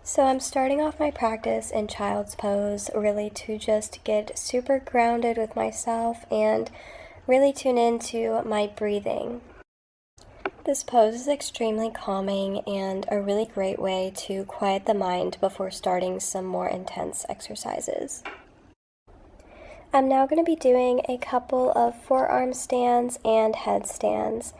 So I'm starting off my practice in child's pose, really to just get super grounded with myself and really tune into my breathing. This pose is extremely calming and a really great way to quiet the mind before starting some more intense exercises. I'm now going to be doing a couple of forearm stands and headstands.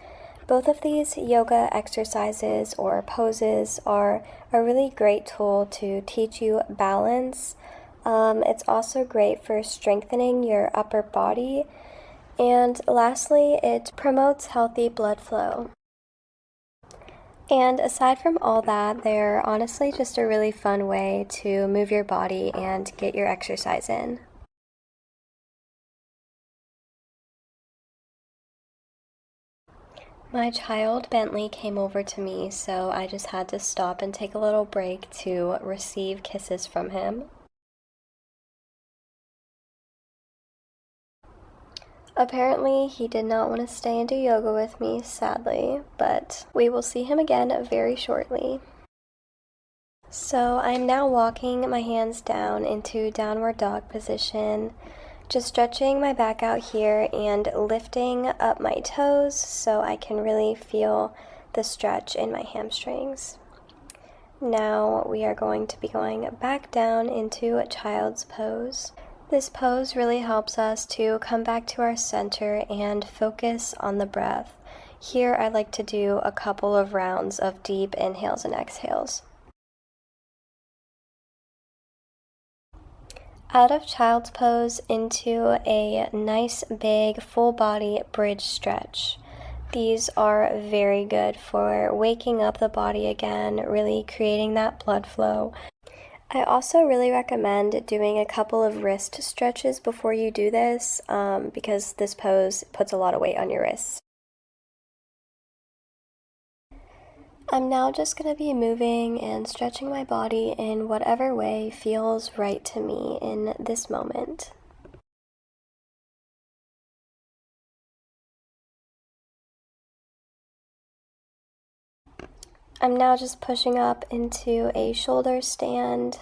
Both of these yoga exercises or poses are a really great tool to teach you balance. It's also great for strengthening your upper body. And lastly, it promotes healthy blood flow. And aside from all that, they're honestly just a really fun way to move your body and get your exercise in. My child Bentley came over to me, so I just had to stop and take a little break to receive kisses from him. Apparently, he did not want to stay and do yoga with me, sadly, but we will see him again very shortly. So I'm now walking my hands down into downward dog position, just stretching my back out here and lifting up my toes so I can really feel the stretch in my hamstrings. Now we are going to be going back down into a child's pose. This pose really helps us to come back to our center and focus on the breath. Here I like to do a couple of rounds of deep inhales and exhales. Out of child's pose into a nice big full body bridge stretch. These are very good for waking up the body again, really creating that blood flow. I also really recommend doing a couple of wrist stretches before you do this because this pose puts a lot of weight on your wrists. I'm now just going to be moving and stretching my body in whatever way feels right to me in this moment. I'm now just pushing up into a shoulder stand.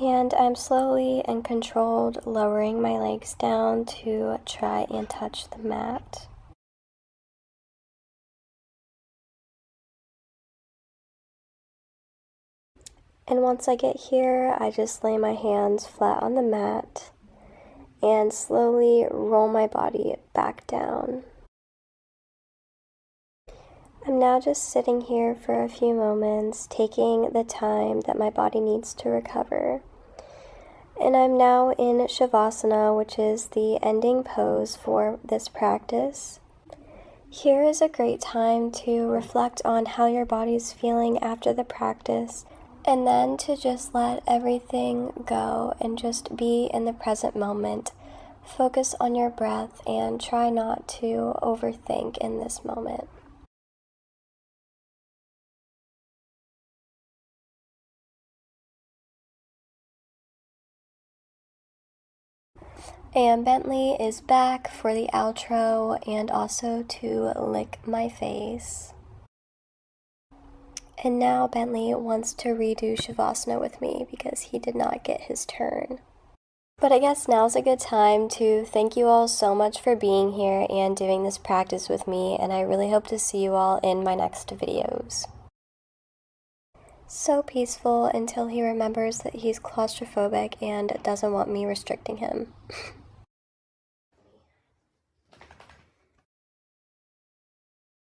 And I'm slowly and controlled lowering my legs down to try and touch the mat. And once I get here, I just lay my hands flat on the mat and slowly roll my body back down. I'm now just sitting here for a few moments, taking the time that my body needs to recover. And I'm now in Shavasana, which is the ending pose for this practice. Here is a great time to reflect on how your body is feeling after the practice, and then to just let everything go and just be in the present moment. Focus on your breath and try not to overthink in this moment. And Bentley is back for the outro and also to lick my face. And now Bentley wants to redo Shavasana with me because he did not get his turn. But I guess now's a good time to thank you all so much for being here and doing this practice with me, and I really hope to see you all in my next videos. So peaceful until he remembers that he's claustrophobic and doesn't want me restricting him.